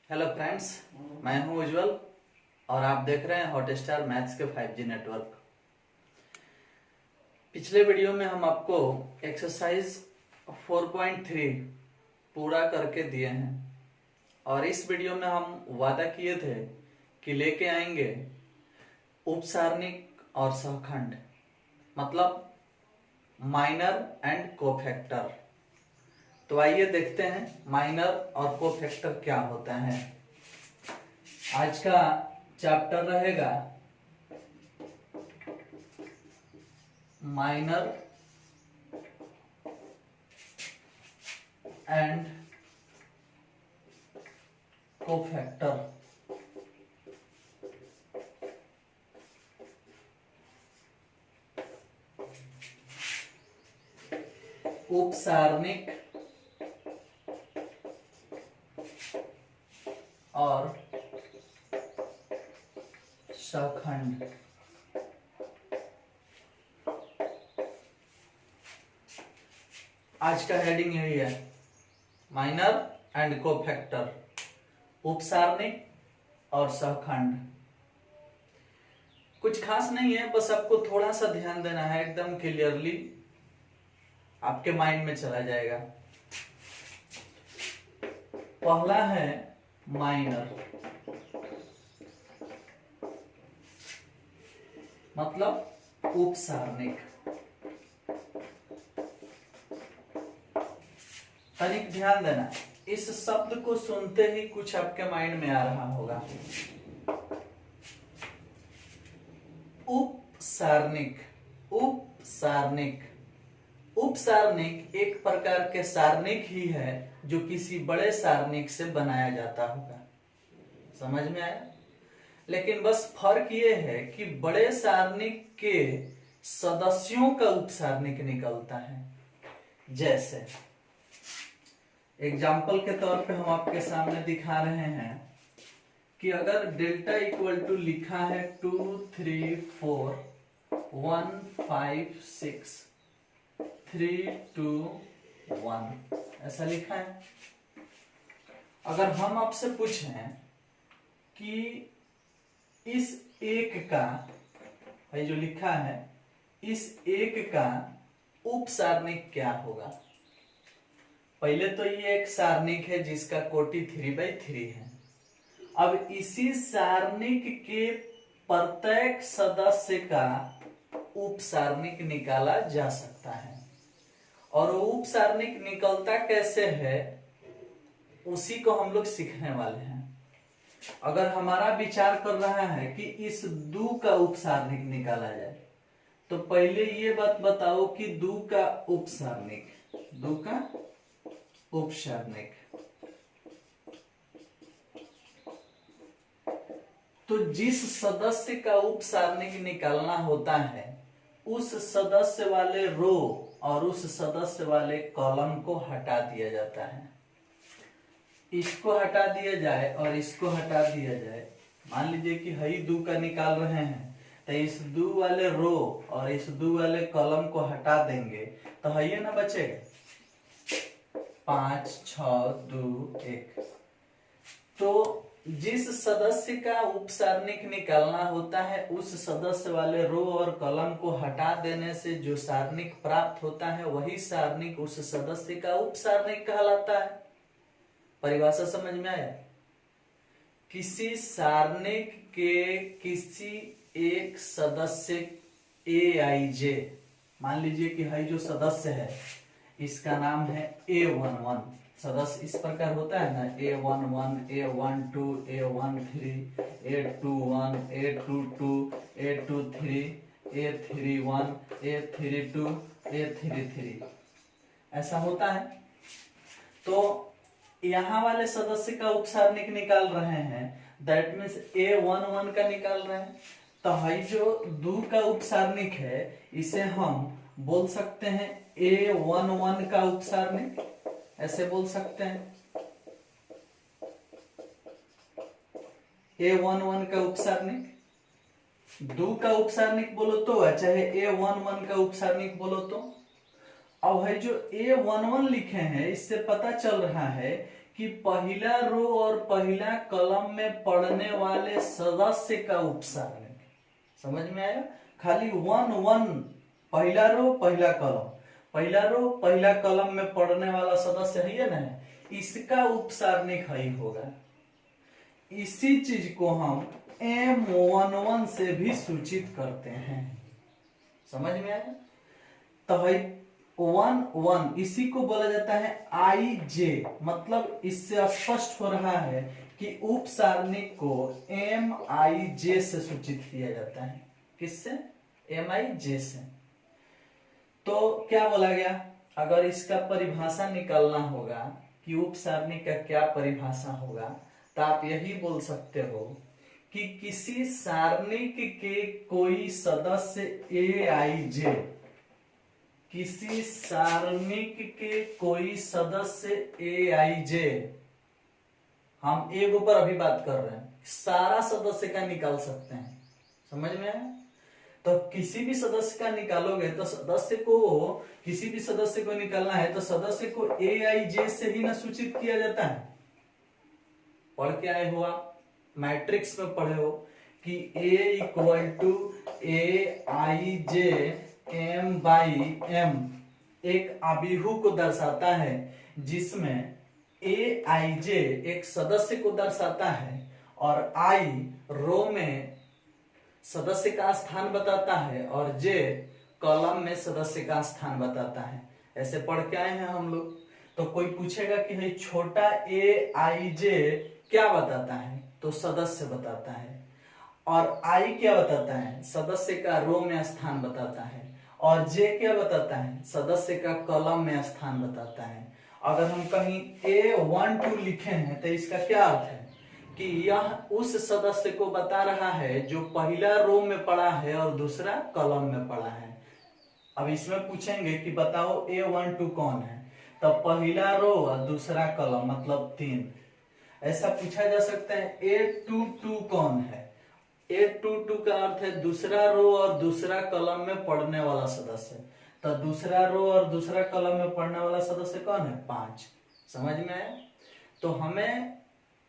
Hello friends, मैं हूं उज्जवल और आप देख रहे हैं हॉटस्टार मैथ्स के 5G नेटवर्क। पिछले वीडियो में हम आपको एक्सरसाइज 4.3 पूरा करके दिए हैं और इस वीडियो में हम वादा किए थे कि लेके आएंगे उपसारणिक और सहखंड, मतलब माइनर एंड कोफैक्टर। तो आइए देखते हैं माइनर और कोफैक्टर क्या होता है। आज का चैप्टर रहेगा माइनर एंड कोफैक्टर। उपसारणिक और सहखंड। आज का हेडिंग यही है, माइनर एंड कोफैक्टर, उपसारणिक और सहखंड। कुछ खास नहीं है, बस आपको थोड़ा सा ध्यान देना है, एकदम क्लियरली आपके माइंड में चला जाएगा। पहला है माइनर, मतलब उपसारणिक। तनिक ध्यान देना, इस शब्द को सुनते ही कुछ आपके माइंड में आ रहा होगा। उपसारणिक, उपसारणिक, उपसारणिक एक प्रकार के सारणिक ही है जो किसी बड़े सारणिक से बनाया जाता होगा। समझ में आया? लेकिन बस फर्क ये है कि बड़े सारणिक के सदस्यों का उपसारणिक निकलता है। जैसे एग्जाम्पल के तौर पे हम आपके सामने दिखा रहे हैं कि अगर डेल्टा इक्वल टू लिखा है 2 3 4 1 5 6 3 2 1, ऐसा लिखा है। अगर हम आपसे पूछें कि इस एक का, भाई जो लिखा है, इस एक का उपसारणिक क्या होगा? पहले तो ये एक सारणिक है जिसका कोटि 3/3 है। अब इसी सारणिक के प्रत्येक सदस्य का उपसारणिक निकाला जा सकता है। और उपसारणिक निकलता कैसे है, उसी को हम लोग सीखने वाले हैं। अगर हमारा विचार कर रहा है कि इस 2 का उपसारणिक निकाला जाए, तो पहले ये बात बताओ कि 2 का उपसारणिक, 2 का उपसारणिक, तो जिस सदस्य का उपसारणिक निकालना होता है उस सदस्य वाले रो और उस सदस्य वाले कॉलम को हटा दिया जाता है। इसको हटा दिया जाए और इसको हटा दिया जाए। मान लीजिए कि हई 2 का निकाल रहे हैं, तो इस 2 वाले रो और इस 2 वाले कॉलम को हटा देंगे तो हई ना बचेगा 5 6 2 1। तो जिस सदस्य का उपसारणिक निकालना होता है उस सदस्य वाले रो और कॉलम को हटा देने से जो सारणिक प्राप्त होता है वही सारणिक उस सदस्य का उपसारणिक कहलाता है। परिभाषा समझ में आया? किसी सारणिक के किसी एक सदस्य aij, मान लीजिए कि हई जो सदस्य है इसका नाम है a11। सदस्य इस प्रकार होता है ना, a11 a12 a13 a21 a22 a23 a31 a32 a33, ऐसा होता है। तो यहां वाले सदस्य का उपसारणिक निकाल रहे हैं, दैट मीन्स a11 का निकाल रहे हैं। तो हई जो 2 का उपसारणिक है इसे हम बोल सकते हैं a11 का उपसारणिक, ऐसे बोल सकते हैं a11 का उपसारणिक। 2 का उपसारणिक बोलो तो, चाहे a11 का उपसारणिक बोलो तो। अब है जो A11 लिखे हैं इससे पता चल रहा है कि पहला रो और पहला कॉलम में पढ़ने वाले सदस्य का उपसारणिक। समझ में आया? खाली वन वन, पहला रो पहला कॉलम, पहला रो पहला कॉलम में पढ़ने वाला सदस्य है ना, इसका उपसारणिक ही होगा। इसी चीज को हम M11 से भी सूचित करते हैं। समझ में आया? तो भाई 1 1 इसी को बोला जाता है IJ। मतलब इससे स्पष्ट हो रहा है कि उपसारणिक को MIJ से सूचित किया जाता है। किससे? MIJ से। तो क्या बोला गया? अगर इसका परिभाषा निकालना होगा कि उपसारणिक का क्या परिभाषा होगा, तो आप यही बोल सकते हो कि किसी सारणिक के कोई सदस्य AIJ, किसी सारणिक के कोई सदस्य AIJ, हम एक ऊपर अभी बात कर रहे हैं, सारा सदस्य का निकाल सकते हैं। समझ में आया? तो किसी भी सदस्य का निकालोगे तो सदस्य को, किसी भी सदस्य को निकालना है तो सदस्य को AIJ से ही ना सूचित किया जाता है। पढ़ के आए हो आप, मैट्रिक्स में पढ़े हो कि A = AIJ M/M एक आबिहू को दर्शाता है, जिसमें AIJ एक सदस्य को दर्शाता है और I रो में सदस्य का स्थान बताता है और J कॉलम में सदस्य का स्थान बताता है। ऐसे पढ़ के आए हैं हम लोग। तो कोई पूछेगा कि भाई छोटा AIJ क्या बताता है, तो सदस्य बताता है। और I क्या बताता है? सदस्य का रो में स्थान बताता है। और J क्या बताता है? सदस्य का कॉलम में स्थान बताता है। अगर हम कहीं A12 लिखे हैं तो इसका क्या अर्थ है कि यह उस सदस्य को बता रहा है जो पहला रो में पड़ा है और दूसरा कॉलम में पड़ा है। अब इसमें पूछेंगे कि बताओ A12 कौन है, तो पहला रो और दूसरा कॉलम मतलब 3। ऐसा पूछा जा सकता है A22 कौन है? A22 का अर्थ है दूसरा रो और दूसरा कॉलम में पढ़ने वाला सदस्य। तो दूसरा रो और दूसरा कॉलम में पढ़ने वाला सदस्य कौन है? 5। समझ में आया? तो हमें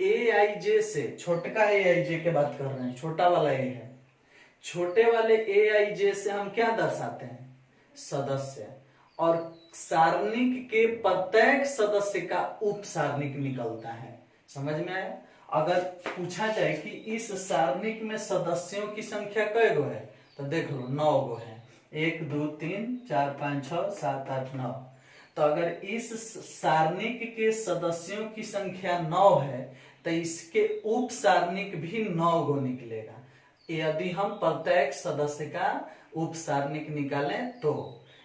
AIJ से, छोटका AIJ के बात कर रहे हैं, छोटा वाला A है, छोटे वाले AIJ से हम क्या दर्शाते हैं? सदस्य। और सारणिक के प्रत्येक सदस्य का उपसारणिक निकलता है। समझ में आया? अगर पूछा जाए कि इस सारणिक में सदस्यों की संख्या कै गो है, तो देख लो 9 गो है। 1 2 3 4 5 6 7 8 9। तो अगर इस सारणिक के सदस्यों की संख्या 9 है तो इसके उप सारणिक भी 9 गो निकलेगा, यदि हम प्रत्येक सदस्य का उप सारणिक निकालें तो।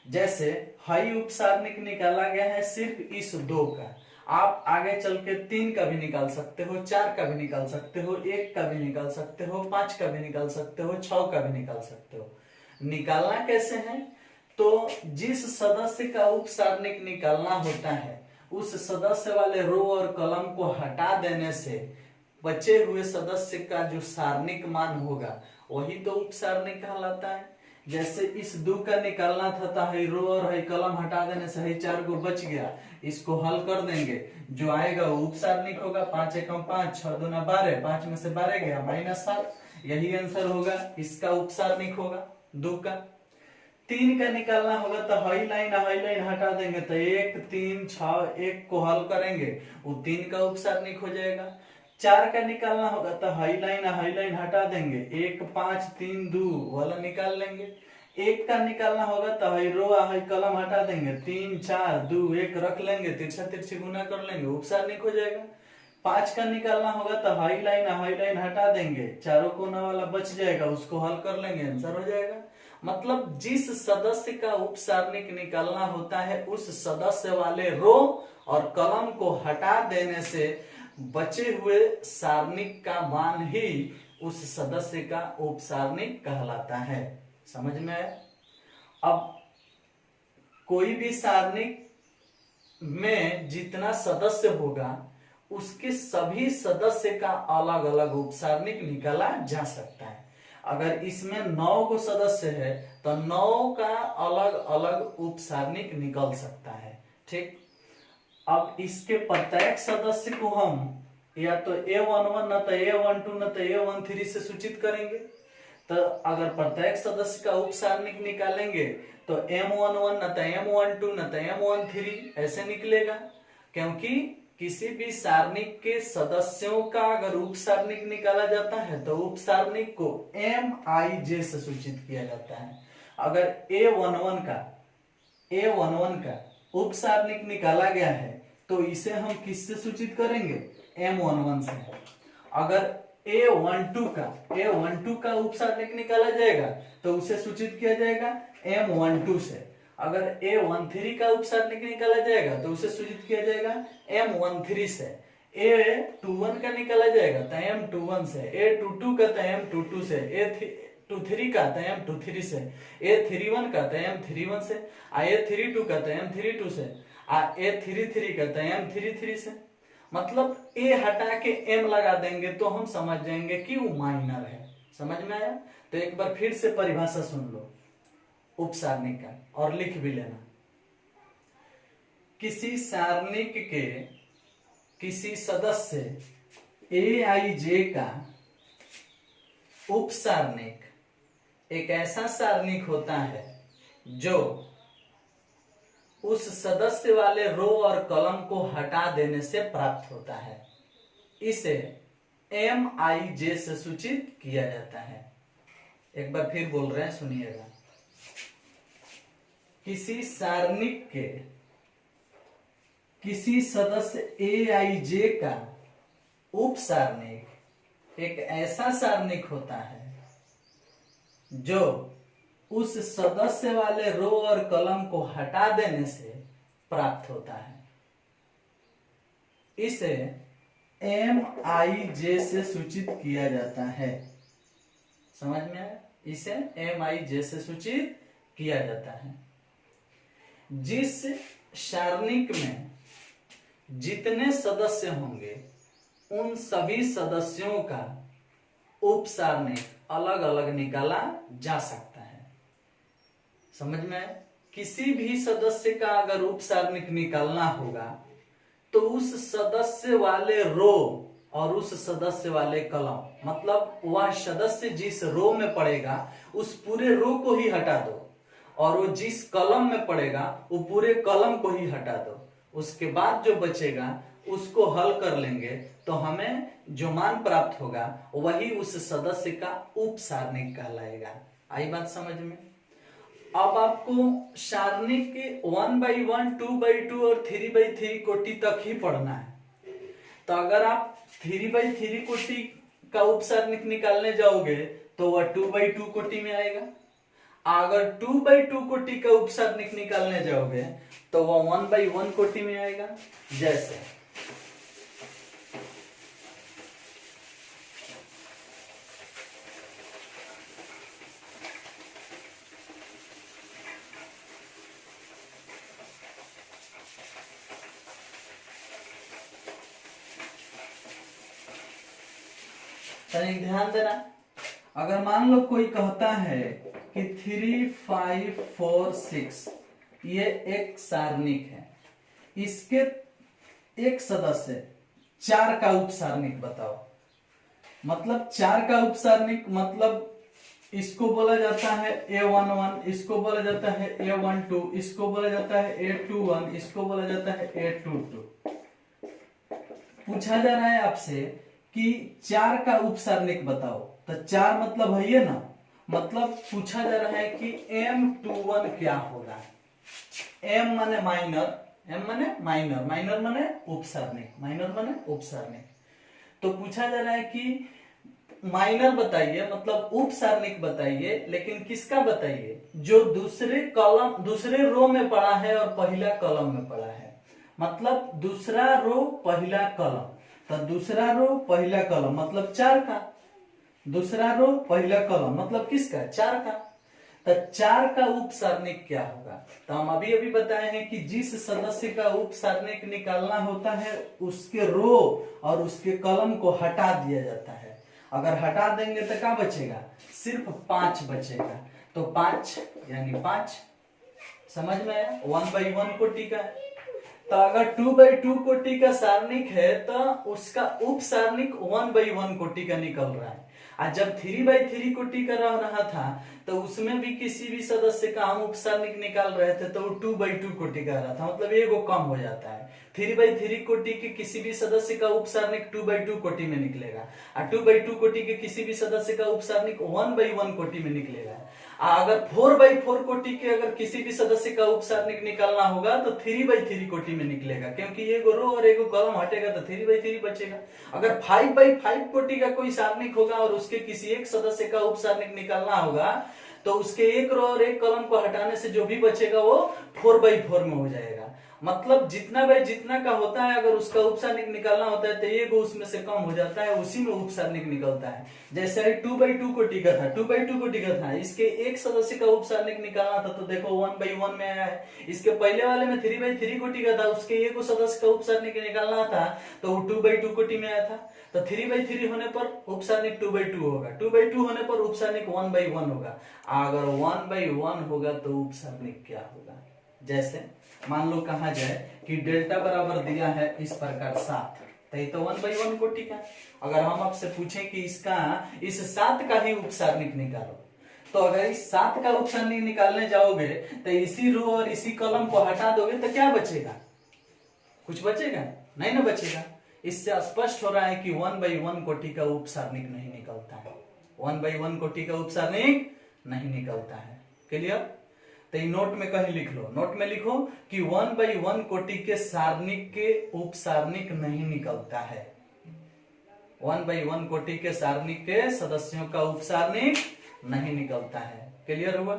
जैसे हई उप सारणिक निकाला गया है सिर्फ इस 2 का, आप आगे चल के 3 का भी निकाल सकते हो, 4 का भी निकाल सकते हो, 1 का भी निकाल सकते हो, 5 का भी निकाल सकते हो, 6 का भी निकाल सकते हो। निकालना कैसे है? तो जिस सदस्य का उप सारणिक निकालना होता है उस सदस्य वाले रो और कॉलम को हटा देने से बचे हुए सदस्य का जो सारणिक मान होगा वही तो उप सारणिक कहलाता है। जैसे इस 2 का निकालना था तो है रो और है कॉलम हटा देने से है 4 गो बच गया, इसको हल कर देंगे, जो आएगा वो उप सारणिक होगा। 5 एकम 5, 6 दूना 12, 5 में से 12 गया -7, यही आंसर होगा, इसका उप सारणिक होगा 2 का। 3 का निकालना होगा तो हाई लाइन हटा देंगे तो 1 3 6, 1 को हल करेंगे वो 3 का उप सारणिक हो जाएगा। 4 का निकालना होगा तो हाई लाइन हटा देंगे, 1 5 3 2 वाला निकाल लेंगे। 1 का निकालना होगा तो हाई रो हाई कॉलम हटा देंगे, 3 4 2 1 रख लेंगे, तिरछा तिरछी गुना कर लेंगे, उप सारणिक हो जाएगा। 5 का निकालना होगा तो हाई लाइन हटा देंगे, चारों कोना वाला बच जाएगा, उसको हल कर लेंगे, आंसर हो जाएगा। मतलब जिस सदस्य का उप सारणिक निकालना होता है उस सदस्य वाले रो और कॉलम को हटा देने से बचे हुए सारणिक का मान ही उस सदस्य का उप सारणिक कहलाता है। समझ में आया? अब कोई भी सारणिक में जितना सदस्य होगा उसके सभी सदस्य का अलग अलग उप सारणिक निकाला जा सकता है। अगर इसमें 9 को सदस्य है तो 9 का अलग अलग उप सारणिक निकल सकता है। ठीक, अब इसके प्रत्येक सदस्य को हम या तो A11 न तो A12 न तो A13 से सूचित करेंगे। तो अगर प्रत्येक सदस्य का उप सारणिक निकालेंगे तो M11 न तो M12 न तो M13 ऐसे निकलेगा, क्योंकि किसी भी सारणिक के सदस्यों का अगर उप सारणिक निकाला जाता है तो उप सारणिक को MIJ से सूचित किया जाता है। अगर A11 का उप सारणिक निकाला गया है तो इसे हम किससे सूचित करेंगे? M11 से। अगर A12 का उप सारणिक निकाला जाएगा तो उसे सूचित किया जाएगा M12 से। अगर A13 का उप सारणिक निकाला जाएगा तो उसे सूचित किया जाएगा M13 से। A21 का निकाला जाएगा तो M21 से, A22 का तो M22 से, A23 का तो M23 से, A31 का तो M31 से, A32 का तो M32 से, A33 का तो M33 से। मतलब A हटा के M लगा देंगे तो हम समझ जाएंगे कि वो माइनर है। समझ में आया? तो एक बार फिर से परिभाषा सुन लो उप सारणिक का और लिख भी लेना। किसी सारणिक के किसी सदस्य Aij का उप सारणिक एक ऐसा सारणिक होता है जो उस सदस्य वाले रो और कॉलम को हटा देने से प्राप्त होता है। इसे MIJ से सूचित किया जाता है। एक बार फिर बोल रहे हैं, सुनिएगा। किसी सारणिक के किसी सदस्य Aij का उप सारणिक एक ऐसा सारणिक होता है जो उस सदस्य वाले रो और कॉलम को हटा देने से प्राप्त होता है। इसे MIJ से सूचित किया जाता है। समझ में आया? इसे MIJ से सूचित किया जाता है। जिस सारणिक में जितने सदस्य होंगे उन सभी सदस्यों का उप सारणिक अलग अलग निकाला जा सकता है। समझ में आया? किसी भी सदस्य का अगर उप सारणिक निकालना होगा तो उस सदस्य वाले रो और उस सदस्य वाले कॉलम, मतलब वह सदस्य जिस रो में पड़ेगा उस पूरे रो को ही हटा दो, और वो जिस कॉलम में पड़ेगा वो पूरे कॉलम को ही हटा दो। उसके बाद जो बचेगा उसको हल कर लेंगे तो हमें जो मान प्राप्त होगा वही उस सदस्य का उप सारणिक कहलाएगा। आई बात समझ में? अब आपको सारणिक के 1/1, 2/2 और 3/3 कोटि तक ही पढ़ना है। तो अगर आप 3/3 कोटि का उप सारणिक निकालने जाओगे तो वह 2/2 कोटि में आएगा। अगर 2/2 कोटि का उप सारणिक निकालने जाओगे तो वह 1/1 कोटि में आएगा। जैसे ध्यान देना, अगर मान लो कोई कहता है कि 3, 5, 4, 6 ये एक सारणिक है, इसके एक सदस्य 4 का उप सारणिक बताओ। मतलब 4 का उप सारणिक मतलब इसको बोला जाता है A11, इसको बोला जाता है A12, इसको बोला जाता है A21, इसको बोला जाता है A22। पूछा जा रहा है आपसे कि 4 का उप सारणिक बताओ, तो 4 मतलब है ये ना, मतलब पूछा जा रहा है कि M21 क्या होगा। M माने माइनर, M माने माइनर, माइनर माने उप सारणिक, माइनर माने उप सारणिक। तो पूछा जा रहा है कि माइनर बताइए, मतलब उप सारणिक बताइए, लेकिन किसका बताइए? जो दूसरे कॉलम, दूसरे रो में पड़ा है और पहला कॉलम में पड़ा है। मतलब दूसरा रो पहला कॉलम, तो दूसरा रो पहला कॉलम मतलब 4 का, दूसरा रो पहला कॉलम मतलब किसका? 4 का। तो 4 का उप सारणिक क्या होगा? तो हम अभी अभी बताए हैं कि जिस सदस्य का उप सारणिक निकालना होता है उसके रो और उसके कॉलम को हटा दिया जाता है। अगर हटा देंगे तो क्या बचेगा? सिर्फ 5 बचेगा। तो 5 यानी 5, समझ में आया? 1/1 कोटि का है। तो अगर 2x2 कोटि का सारणिक है तो उसका उप सारणिक 1x1 कोटि का निकल रहा है। और जब 3x3 कोटि का रह रहा था तो उसमें भी किसी भी सदस्य का हम उप सारणिक निकाल रहे थे तो वो 2x2 कोटि का रहा था, मतलब एगो कम हो जाता है। 3x3 कोटि के किसी भी सदस्य का उप सारणिक 2x2 कोटि में निकलेगा और 2x2 कोटि के किसी भी सदस्य का उप सारणिक 1x1 कोटि में निकलेगा। अगर 4x4 कोटि के अगर किसी भी सदस्य का उप सारणिक निकालना होगा तो 3x3 कोटि में निकलेगा, क्योंकि एगो रो और एगो कॉलम हटेगा तो 3x3 बचेगा। अगर 5x5 कोटि का कोई सारणिक होगा और उसके किसी एक सदस्य का उप सारणिक निकालना होगा तो उसके एक रो और एक कॉलम को हटाने से जो भी बचेगा वो 4x4 में हो जाएगा। मतलब जितना बाई जितना का होता है अगर उसका उप सारणिक निकालना होता है तो एगो उसमें से कम हो जाता है, उसी में उप सारणिक निकलता है। जैसे 2x2 कोटि का था, 2x2 कोटि का था, इसके एक सदस्य का उप सारणिक निकालना था तो देखो 1x1 में आया है। इसके पहले वाले में 3x3 कोटि का था, उसके एक सदस्य का उप सारणिक निकालना था तो वो 2x2 कोटि में आया था। तो 3x3 होने पर उप सारणिक 2x2 होगा, 2x2 होने पर उप सारणिक 1x1 होगा। अगर 1x1 होगा तो उप सारणिक क्या होगा? जैसे मान लो कहा जाए कि डेल्टा बराबर दिया है इस प्रकार 7, तो ये तो 1x1 कोटि का। अगर हम आपसे पूछें कि इसका इस 7 का ही उप सारणिक निकालो, तो अगर इस 7 का उप सारणिक निकालने जाओगे तो इसी रो और इसी कॉलम को हटा दोगे तो क्या बचेगा? कुछ बचेगा? नहीं ना बचेगा। इससे स्पष्ट हो रहा है कि 1x1 कोटि का उप सारणिक नहीं निकलता है, 1x1 कोटि का उप सारणिक नहीं निकलता है। क्लियर? तो नोट में कहीं लिख लो, नोट में लिखो कि 1x1 कोटि के सारणिक के उप सारणिक नहीं निकलता है। 1x1 कोटि के सारणिक के सदस्यों का उप सारणिक नहीं निकलता है। क्लियर हुआ?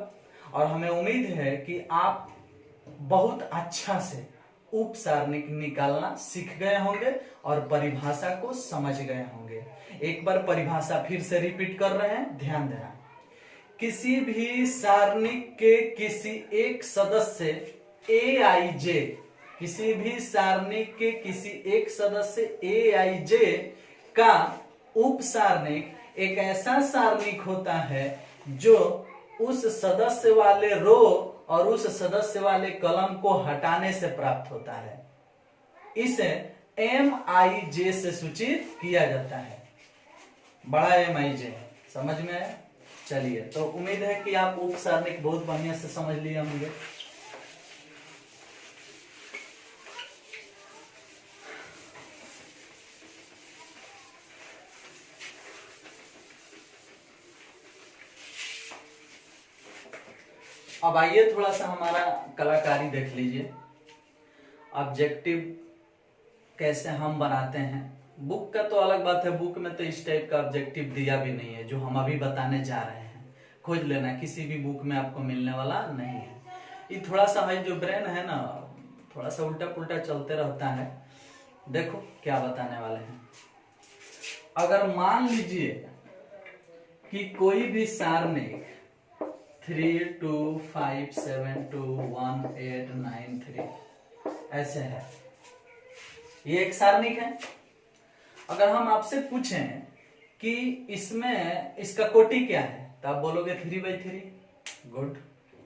और हमें उम्मीद है कि आप बहुत अच्छा से उप सारणिक निकालना सीख गए होंगे और परिभाषा को समझ गए होंगे। एक बार परिभाषा फिर से रिपीट कर रहे हैं, ध्यान देना। किसी भी सारणिक के किसी एक सदस्य aij, किसी भी सारणिक के किसी एक सदस्य aij का उप सारणिक एक ऐसा सारणिक होता है जो उस सदस्य वाले रो और उस सदस्य वाले कॉलम को हटाने से प्राप्त होता है। इसे Mij से सूचित किया जाता है, बड़ा Mij। समझ में आया? चलिए, तो उम्मीद है कि आप उप सारणिक बहुत बढ़िया से समझ लिए होंगे। अब आइए थोड़ा सा हमारा कलाकारी देख लीजिए। ऑब्जेक्टिव कैसे हम बनाते हैं। बुक का तो अलग बात है, बुक में तो इस टाइप का ऑब्जेक्टिव दिया भी नहीं है जो हम अभी बताने जा रहे हैं। खोज लेना, किसी भी बुक में आपको मिलने वाला नहीं है। ये थोड़ा सा है जो ब्रेन है ना, थोड़ा सा उल्टा पुल्टा चलते रहता है। देखो क्या बताने वाले हैं। अगर मान लीजिए कि कोई भी सारणिक 3 2 5 7 2 1 8 9 3 ऐसे है, ये एक सारणिक है। अगर हम आपसे पूछें कि इसमें इसका कोटि क्या है तो आप बोलोगे 3x3। गुड।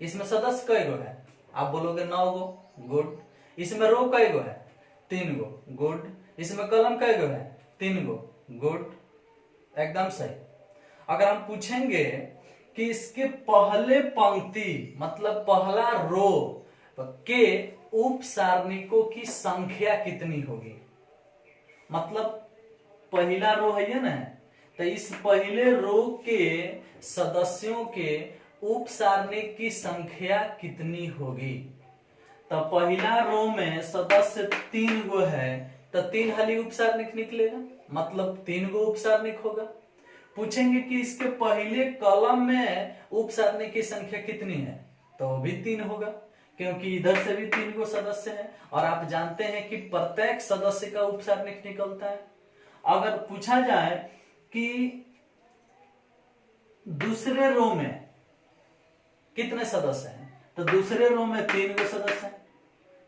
इसमें सदस्य कई गो है? आप बोलोगे 9 गो। गुड। इसमें रो कई गो है? 3 गो। गुड। इसमें कॉलम कई गो है? 3 गो। गुड, एकदम सही। अगर हम पूछेंगे कि इसके पहले पंक्ति मतलब पहला रो के उप सारणिकों की संख्या कितनी होगी, मतलब पहला रो है ना, तो इस पहले रो के सदस्यों के उप सारणिक की संख्या कितनी होगी। तो पहला रो में सदस्य 3 गो है तो 3 हाली उप सारणिक निकलेगा, मतलब 3 गो उप सारणिक होगा। पूछेंगे कि इसके पहले कॉलम में उप सारणिक की संख्या कितनी है तो भी 3 होगा, क्योंकि इधर से भी 3 गो सदस्य है और आप जानते हैं कि प्रत्येक सदस्य का उप सारणिक निकलता है। अगर पूछा जाए कि दूसरे रो में कितने सदस्य हैं तो दूसरे रो में 3 गो सदस्य हैं,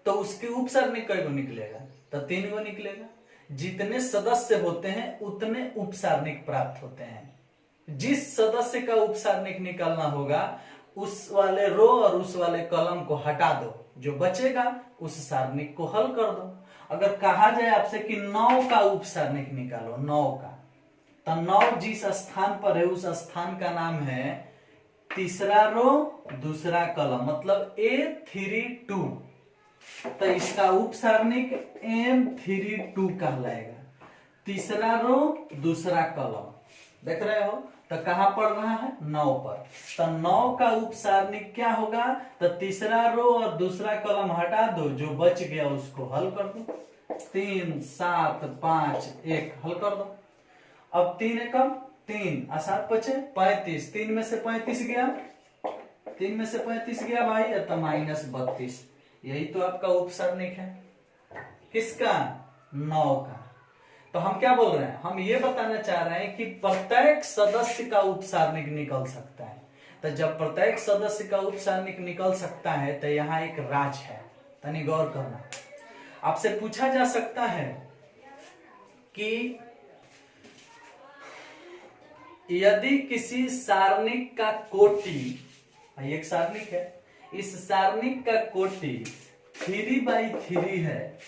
तो उसके उप सारणिक कई गो निकलेगा तो 3 गो निकलेगा। जितने सदस्य होते हैं उतने उप सारणिक प्राप्त होते हैं। जिस सदस्य का उप सारणिक निकालना होगा उस वाले रो और उस वाले कॉलम को हटा दो, जो बचेगा उस सारणिक को हल कर दो। अगर कहा जाए आपसे कि 9 का उप सारणिक निकालो, 9 का, तो 9 जिस स्थान पर है उस स्थान का नाम है तीसरा रो दूसरा कॉलम, मतलब A32। तो इसका उप सारणिक M32 कहलाएगा, तीसरा रो दूसरा कॉलम। देख रहे हो, तो कहां पड़ रहा है? 9 पर। तो 9 का उप सारणिक क्या होगा? तो तीसरा रो और दूसरा कॉलम हटा दो, जो बच गया उसको हल कर दो। 3 7 5 1 हल कर दो। अब 3 एकम 3 और 7 बचे 35, 3 में से 35 गया, 3 में से 35 गया भाई, तो -32। यही तो आपका उप सारणिक है। किसका? 9 का। तो हम क्या बोल रहे हैं? हम ये बताना चाह रहे हैं कि प्रत्येक सदस्य का उप सारणिक निकल सकता है। तो जब प्रत्येक सदस्य का उप सारणिक निकल सकता है तो यहाँ एक राज है, तनी गौर करना। आपसे पूछा जा सकता है कि यदि किसी सारणिक का कोटि, एक सारणिक है, इस सारणिक का कोटि 3/3 है,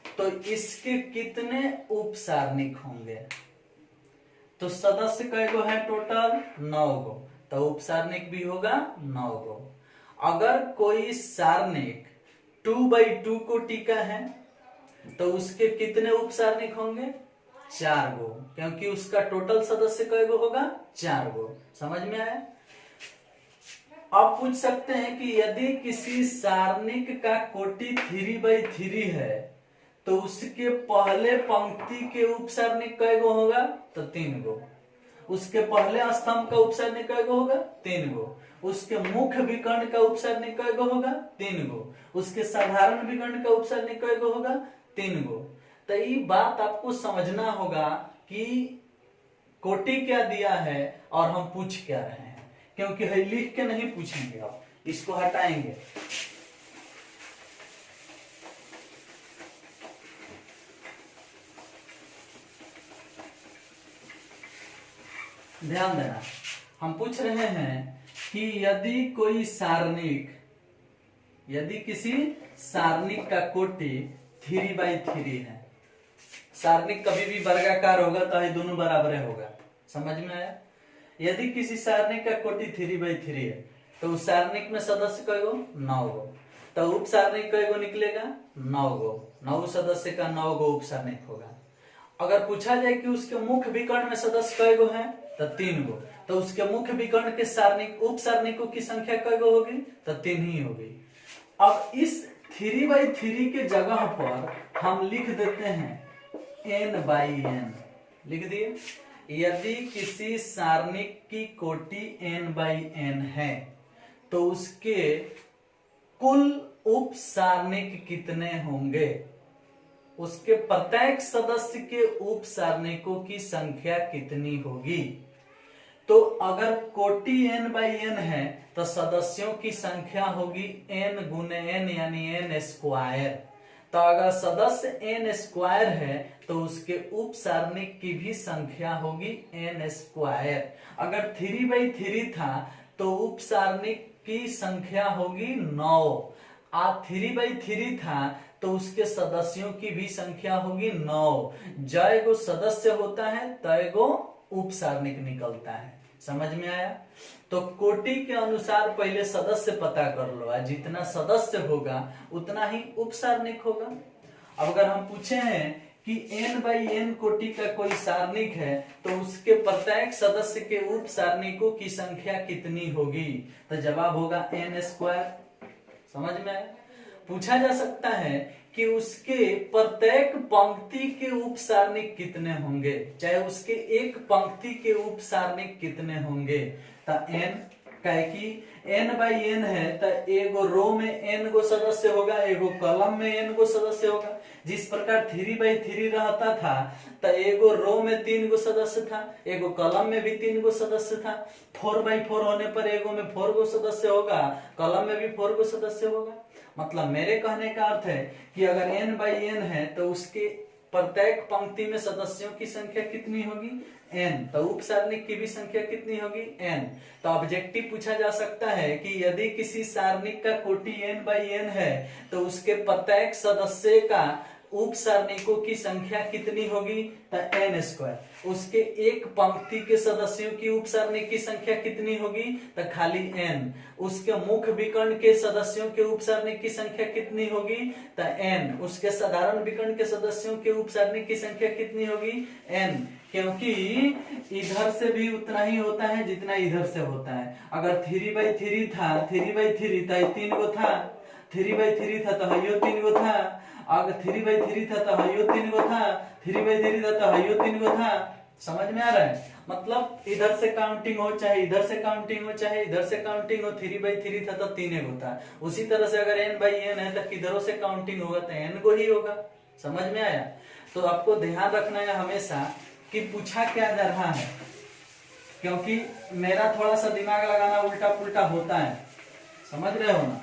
तो इसके कितने उप सारणिक होंगे? तो सदस्य कई गो है? टोटल 9 गो, तो उप सारणिक भी होगा 9 गो। अगर कोई सारणिक 2/2 कोटि का है तो उसके कितने उप सारणिक होंगे? 4 गो, क्योंकि उसका टोटल सदस्य कई गो होगा? 4 गो। समझ में आया? अब पूछ सकते हैं कि यदि किसी सारणिक का कोटि 3/3 है तो उसके पहले पंक्ति के उप सारणिक कई गो होगा? तो 3 गो। उसके पहले स्तंभ का उप सारणिक कई गो होगा? 3 गो। उसके मुख्य विकर्ण का उप सारणिक कई गो होगा? 3 गो। उसके साधारण विकर्ण का उप सारणिक कई गो होगा? 3 गो। तो ये बात आपको समझना होगा कि कोटि क्या दिया है और हम पूछ क्या रहे हैं, क्योंकि है लिख के नहीं पूछेंगे, आप इसको हटाएंगे। ध्यान देना, हम पूछ रहे हैं कि यदि कोई सारणिक, यदि किसी सारणिक का कोटि 3/3 है, सारणिक कभी भी वर्गाकार होगा तो ये दोनों बराबर होगा। समझ में आया? यदि किसी सारणिक का कोटि 3/3 है तो उस सारणिक में सदस्य कई गो? 9 गो। तो उप सारणिक कई गो निकलेगा? 9 गो। 9 सदस्य का 9 गो उप सारणिक होगा। अगर पूछा जाए कि उसके मुख्य विकर्ण में सदस्य कई गो हैं, तो 3 गो, तो उसके मुख्य विकर्ण के सारणिक उप सारणिकों की संख्या कई गो होगी? तो 3 ही होगी। अब इस 3/3 के जगह पर हम लिख देते हैं n/n, लिख दिए। यदि किसी सारणिक की कोटि n/n है तो उसके कुल उप सारणिक कितने होंगे? उसके प्रत्येक सदस्य के उप सारणिकों की संख्या कितनी होगी? तो अगर कोटि n/n है तो सदस्यों की संख्या होगी n गुने n, यानी n स्क्वायर। तो अगर सदस्य n स्क्वायर है तो उसके उप सारणिक की भी संख्या होगी n स्क्वायर। अगर 3/3 था तो उप सारणिक की संख्या होगी 9, और 3/3 था तो उसके सदस्यों की भी संख्या होगी 9। जय गो सदस्य होता है तय गो उप सारणिक निकलता है। समझ में आया? तो कोटि के अनुसार पहले सदस्य पता कर लो, जितना सदस्य होगा उतना ही उप सारणिक होगा। अब अगर हम पूछे हैं कि n/n कोटि का कोई सारणिक है तो उसके प्रत्येक सदस्य के उप सारणिकों की संख्या कितनी होगी? तो जवाब होगा n²। समझ में आया? पूछा जा सकता है कि उसके प्रत्येक पंक्ति के उप सारणिक कितने होंगे, चाहे उसके एक पंक्ति के उप सारणिक कितने होंगे। तो n कहे कि n/n है तो एगो रो में n गो सदस्य होगा, एगो कॉलम में n गो सदस्य होगा। जिस प्रकार 3/3 रहता था तो एगो रो में 3 गो सदस्य था, एगो कॉलम में भी 3 गो सदस्य था। 4/4 होने पर एगो में 4 गो सदस्य होगा, कॉलम में भी 4 गो सदस्य होगा। मतलब मेरे कहने का अर्थ है कि अगर n/n है तो उसके प्रत्येक पंक्ति में सदस्यों की संख्या कितनी होगी, n। तो उप सारणिक की भी संख्या कितनी होगी, n। तो ऑब्जेक्टिव पूछा जा सकता है कि यदि किसी सारणिक का कोटि n बाई n है तो उसके प्रत्येक सदस्य का उप सारणिकों की संख्या कितनी होगी, तो n स्क्वायर। उसके एक पंक्ति के सदस्यों की उप सारणिक की संख्या कितनी होगी, तो खाली n। उसके मुख्य विकर्ण के सदस्यों के उप सारणिक की संख्या कितनी होगी, तो n। उसके साधारण विकर्ण के सदस्यों के उप सारणिक की संख्या कितनी होगी, n। क्योंकि इधर से भी उतना ही होता है जितना इधर से होता है। अगर 3/3 था, 3/3 तो 3 गो था, 3/3 था तो हयो 3 गो था, अगर 3/3 था तो हयो 3 गो था, 3/3 था तो हयो 3 गो था। समझ में आ रहा है? मतलब इधर से काउंटिंग हो चाहे इधर से काउंटिंग हो चाहे इधर से काउंटिंग हो, 3/3 था तो 3 गो था। उसी तरह से अगर n/n है तो किधरों से काउंटिंग होगा तो n गो ही होगा। समझ में आया? तो आपको ध्यान रखना है हमेशा कि पूछा क्या जा रहा है, क्योंकि मेरा थोड़ा सा दिमाग लगाना उल्टा पुल्टा होता है। समझ रहे हो ना?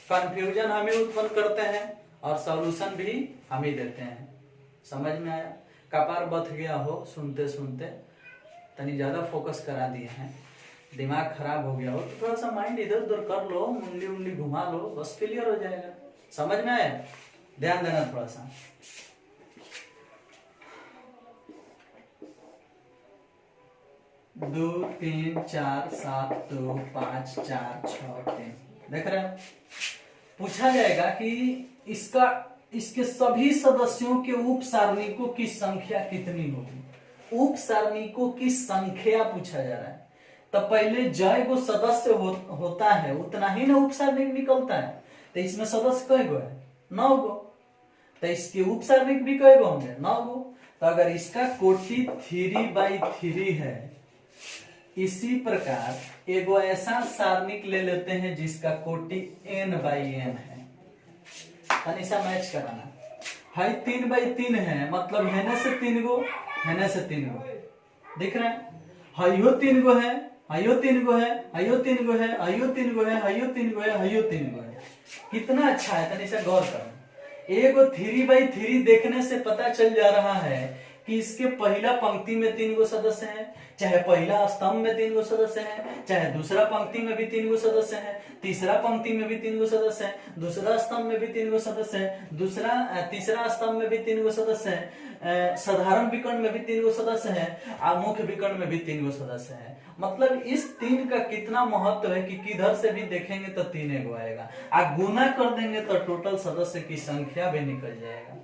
कंफ्यूजन हमें उत्पन्न करते हैं और सॉल्यूशन भी हम ही देते हैं। समझ में आया? कपार बथ गया हो सुनते सुनते, तनी ज्यादा फोकस करा दिए हैं, दिमाग खराब हो गया हो तो थोड़ा सा माइंड इधर उधर कर लो, मुंडी उंडी घुमा लो, बस क्लियर हो जाएगा। समझ में आया? ध्यान देना थोड़ा सा। दो 3 4 7 2 5 4 6 3 देख रहे हैं? पूछा जाएगा कि इसके सभी सदस्यों के उप सारणिकों की संख्या कितनी होगी। उप सारणिकों की संख्या पूछा जा रहा है, तो पहले जय को सदस्य होता है उतना ही ना उप सारणिक निकलता है। तो इसमें सदस्य कई गो है, 9 गो। तो इसके उप सारणिक भी कई गो होंगे, 9 गो। तो अगर इसका कोटि 3/3 है, इसी प्रकार एगो ऐसा सारणिक ले लेते हैं जिसका कोटि n/n है। हमेशा मैच कराना है, 3/3 है मतलब हेने से 3 गो, हेने से 3 गो। दिख रहा है? हयो 3 गो है, हयो 3 गो है, हयो 3 गो है, हयो 3 गो है, हयो 3 गो है, हयो 3 गो है। कितना अच्छा है, तनिषा गौर करना। एगो 3/3 देखने से पता चल जा रहा है कि इसके पहला पंक्ति में 3 गो सदस्य हैं, चाहे पहला स्तंभ में 3 गो सदस्य हैं, चाहे दूसरा पंक्ति में भी 3 गो सदस्य हैं, तीसरा पंक्ति में भी 3 गो सदस्य हैं, दूसरा स्तंभ में भी 3 गो सदस्य हैं, तीसरा स्तंभ में भी 3 गो सदस्य हैं, साधारण विकर्ण में भी 3 गो सदस्य हैं, और मुख्य विकर्ण में भी 3 गो सदस्य हैं। मतलब इस 3 का कितना महत्व है कि किधर से भी देखेंगे तो 3 गो आएगा, और गुना कर देंगे तो टोटल सदस्य की संख्या भी निकल जाएगा।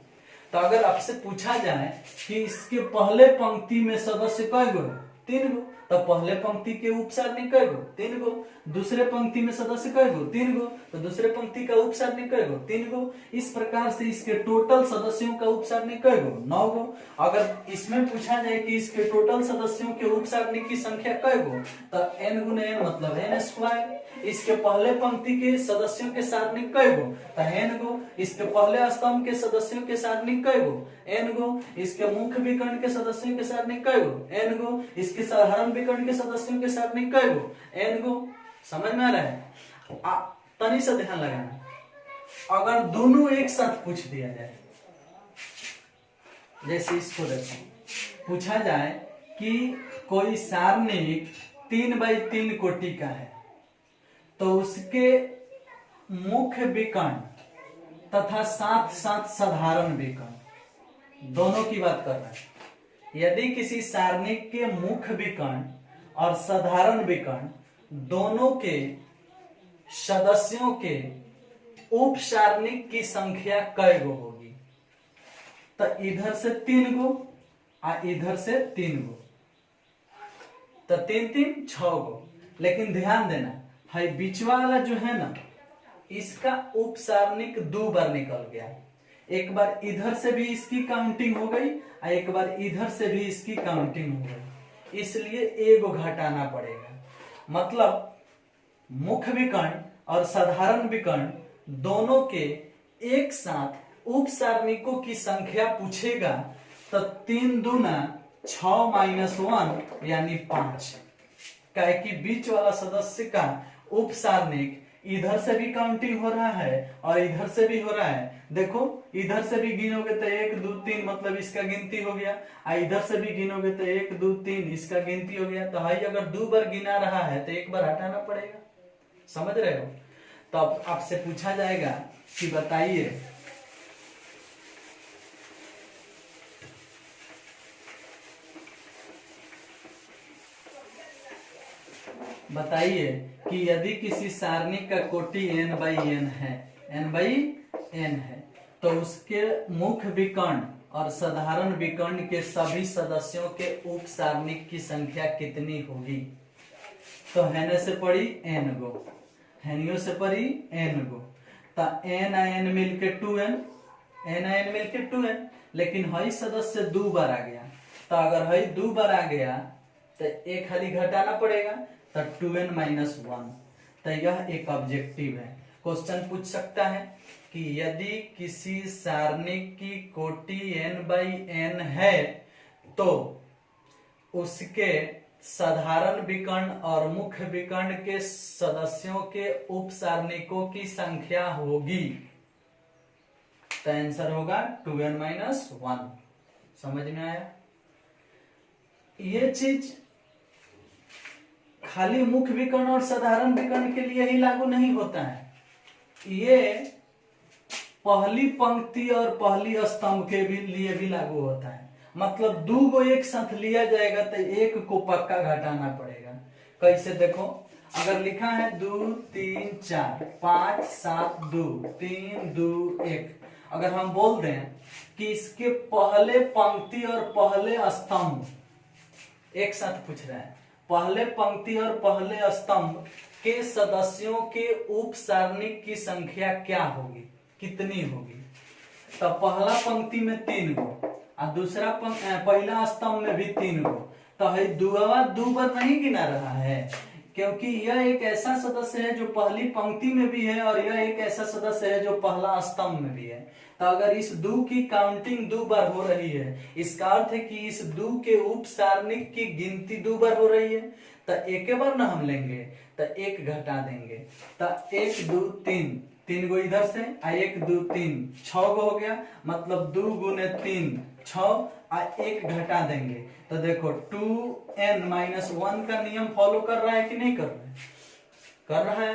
तो अगर आपसे पूछा जाए कि इसके पहले पंक्ति में सदस्य कई गो, 3 गो, तो पहले पंक्ति के उप सारणिक कई गो, 3 गो। दूसरे पंक्ति में सदस्य कई गो, 3 गो, तो दूसरे पंक्ति का उप सारणिक कई गो, 3 गो। इस प्रकार से इसके टोटल सदस्यों का उप सारणिक कई गो, 9 गो। अगर इसमें पूछा जाए कि इसके टोटल सदस्यों के उप सारणिक की संख्या कई गो, तो n गुना n मतलब n स्क्वायर। इसके पहले पंक्ति के सदस्यों के सारणिक कई गो, तो n गो। इसके पहले स्तंभ के सदस्यों के सारणिक कई गो, n गो। इसके मुख्य विकर्ण के सदस्यों के सारणिक कई गो, n गो। इसके साधारण विकर्ण के सदस्यों के सारणिक कई गो, n गो। समझ में आ रहा है? तनी से ध्यान लगाना। अगर दोनों एक साथ पूछ दिया जाए, जैसे इसको देखो, पूछा जाए कि कोई सारणिक 3/3 कोटि का है, तो उसके मुख्य विकर्ण तथा साथ साथ साधारण विकर्ण दोनों की बात कर रहे हैं। यदि किसी सारणिक के मुख्य विकर्ण और साधारण विकर्ण दोनों के सदस्यों के उप सारणिक की संख्या कई गो होगी, तो इधर से 3 गो और इधर से 3 गो, तो 3 3 6 गो। लेकिन ध्यान देना है, बीचवा वाला जो है ना, इसका उप सारणिक 2 बार निकल गया। एक बार इधर से भी इसकी काउंटिंग हो गई और एक बार इधर से भी इसकी काउंटिंग हो गई, इसलिए एगो घटाना पड़ेगा। मतलब मुख्य विकर्ण और साधारण विकर्ण दोनों के एक साथ उप सारणिकों की संख्या पूछेगा, तो 3 दूना 6 - 1 यानी 5। क्या कि बीच वाला सदस्य का उप सारणिक इधर से भी काउंटिंग हो रहा है और इधर से भी हो रहा है। देखो इधर से भी गिनोगे तो 1 2 3 मतलब इसका गिनती हो गया, और इधर से भी गिनोगे तो 1 2 3 इसका गिनती हो गया। तो भाई अगर 2 बार गिना रहा है तो 1 बार हटाना पड़ेगा। समझ रहे हो? तो अब आपसे पूछा जाएगा कि बताइए कि यदि किसी सारणी का कोटि n/n है, n/n है, तो उसके मुख्य विकर्ण और साधारण विकर्ण के सभी सदस्यों के उप सारणिक की संख्या कितनी होगी? तो हेने से पड़ी n गो, हेनियो से पड़ी n गो, तो n मिलके 2n, n मिलके 2n। लेकिन हई सदस्य 2 बार आ गया, तो अगर हई 2 बार आ गया तो एक खाली घटाना पड़ेगा, तो 2n - 1। तो यह एक ऑब्जेक्टिव है। क्वेश्चन पूछ सकता है कि यदि किसी सारणिक की कोटि n/n है तो उसके साधारण विकर्ण और मुख्य विकर्ण के सदस्यों के उप सारणिकों की संख्या होगी। तो आंसर होगा 2n - 1। समझ में आया? ये चीज खाली मुख्य विकर्ण और साधारण विकर्ण के लिए ही लागू नहीं होता है, ये पहली पंक्ति और पहली स्तंभ के भी लिए भी लागू होता है। मतलब 2 को एक साथ लिया जाएगा तो 1 को पक्का घटाना पड़ेगा। कैसे? देखो अगर लिखा है 2 3 4 5 7 2 3 2 1, अगर हम बोल दें कि इसके पहले पंक्ति और पहले स्तंभ एक साथ पूछ रहे हैं, पहले पंक्ति और पहले स्तंभ के सदस्यों के उप सारणिक की संख्या क्या होगी, कितनी होगी? तो पहला पंक्ति में 3 गो और दूसरा पहला स्तंभ में भी 3 गो, तो है 2 बार नहीं गिना रहा है, क्योंकि यह एक ऐसा सदस्य है जो पहली पंक्ति में भी है और यह एक ऐसा सदस्य है जो पहला स्तंभ में भी है। तो अगर इस 2 की काउंटिंग 2 बार हो रही है, इसका अर्थ है कि इस 2 के उप सारणिक की गिनती 2 बार हो रही है, तो एक बार ना हम लेंगे तो 1 घटा देंगे। तो 1 2 3 गो इधर से, 1 2 3 6 गो हो गया, मतलब 2 गुने 3 6 और 1 घटा देंगे। तो देखो 2n - 1 का नियम फॉलो कर रहा है कि नहीं कर रहा है? कर रहा है।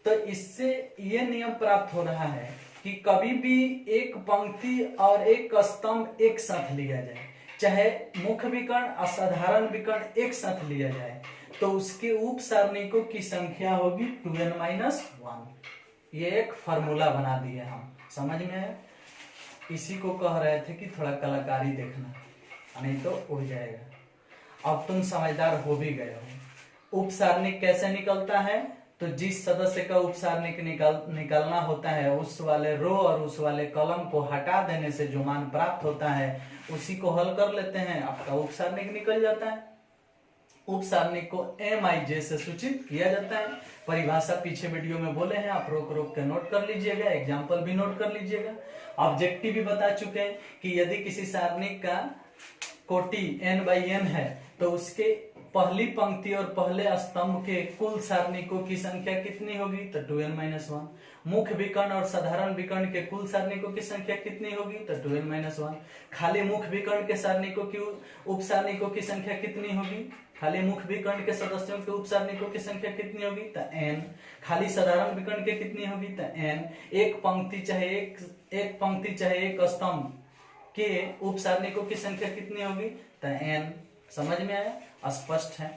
तो इससे ये नियम प्राप्त हो रहा है कि कभी भी एक पंक्ति और एक स्तंभ एक साथ लिया जाए, चाहे मुख्य विकर्ण और साधारण विकर्ण एक साथ लिया जाए, तो उसके उप सारणिकों की संख्या होगी 2n - 1। ये एक फार्मूला बना दिए हम। समझ में है? इसी को कह रहे थे कि थोड़ा कलाकारी देखना, नहीं तो उड़ जाएगा। अब तुम समझदार हो भी गए हो। उप सारणिक कैसे निकलता है? तो जिस सदस्य का उप सारणिक निकालना होता है, उस वाले रो और उस वाले कॉलम को हटा देने से जो मान प्राप्त होता है उसी को हल कर लेते हैं, आपका उप सारणिक निकल जाता है। उप सारणिक को MIJ से सूचित किया जाता है। परिभाषा पीछे वीडियो में बोले हैं, आप रोक रोक के नोट कर लीजिएगा, एग्जाम्पल भी नोट कर लीजिएगा। ऑब्जेक्टिव भी बता चुके हैं कि यदि किसी सारणिक का कोटि n/n है तो उसके पहली पंक्ति और पहले स्तंभ के कुल सारणिकों की संख्या कितनी होगी? तो 2n - 1। मुख्य विकर्ण और साधारण विकर्ण के कुल सारणिकों की संख्या कितनी होगी? तो 2n - 1। खाली मुख्य विकर्ण के सारणिकों की उप सारणिकों की संख्या कितनी होगी? खाली मुख्य विकर्ण के सदस्यों के उप सारणिकों की संख्या कितनी होगी? तो n। खाली साधारण विकर्ण के कितनी होगी? तो n। एक पंक्ति चाहे एक स्तंभ के उप सारणिकों की संख्या कितनी होगी? तो n। समझ में आया? स्पष्ट है।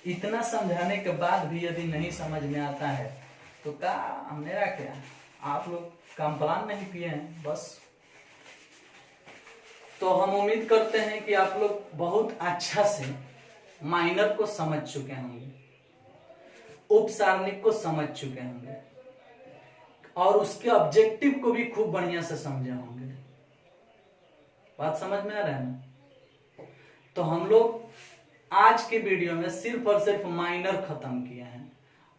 इतना समझाने के बाद भी यदि नहीं समझ में आता है तो मेरा क्या, आप लोग कम्प्लान नहीं पिए हैं बस। तो हम उम्मीद करते हैं कि आप लोग बहुत अच्छा से माइनर को समझ चुके होंगे, उप सारणिक को समझ चुके होंगे और उसके ऑब्जेक्टिव को भी खूब बढ़िया से समझे होंगे। बात समझ में आ रहा है ना? तो हम लोग आज के वीडियो में सिर्फ और सिर्फ माइनर खत्म किए हैं।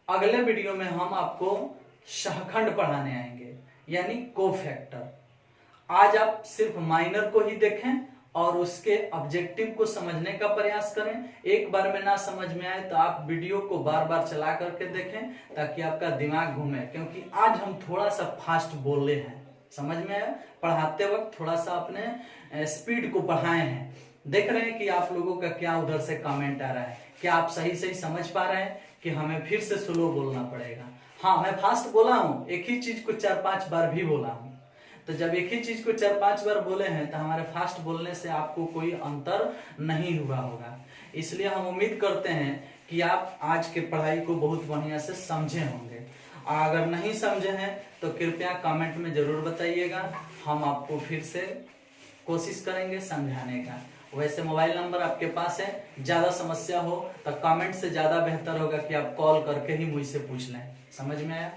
अगले वीडियो में हम आपको सहखंड पढ़ाने आएंगे, यानी कोफैक्टर। आज आप सिर्फ माइनर को ही देखें और उसके ऑब्जेक्टिव को समझने का प्रयास करें। एक बार में ना समझ में आए तो आप वीडियो को बार बार चला करके देखें ताकि आपका दिमाग घूमे, क्योंकि आज हम थोड़ा सा फास्ट बोले हैं, समझ में आया। पढ़ाते वक्त थोड़ा सा अपने स्पीड को बढ़ाए हैं। देख रहे हैं कि आप लोगों का क्या उधर से कमेंट आ रहा है, क्या आप सही सही समझ पा रहे हैं कि हमें फिर से स्लो बोलना पड़ेगा। हाँ, मैं फास्ट बोला हूं, एक ही चीज को 4-5 बार भी बोला हूं। तो जब एक ही चीज को 4-5 बार बोले हैं तो हमारे फास्ट बोलने से आपको कोई अंतर नहीं हुआ होगा। इसलिए हम उम्मीद करते हैं कि आप आज के पढ़ाई को बहुत बढ़िया से समझे होंगे। अगर नहीं समझे हैं तो कृपया कमेंट में जरूर बताइएगा, हम आपको फिर से कोशिश करेंगे समझाने का। वैसे मोबाइल नंबर आपके पास है, ज्यादा समस्या हो तो कमेंट से ज्यादा बेहतर होगा कि आप कॉल करके ही मुझसे पूछ लें। समझ में आया?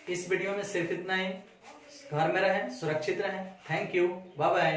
इस वीडियो में सिर्फ इतना ही। घर में रहें, सुरक्षित रहें। Thank you, bye bye.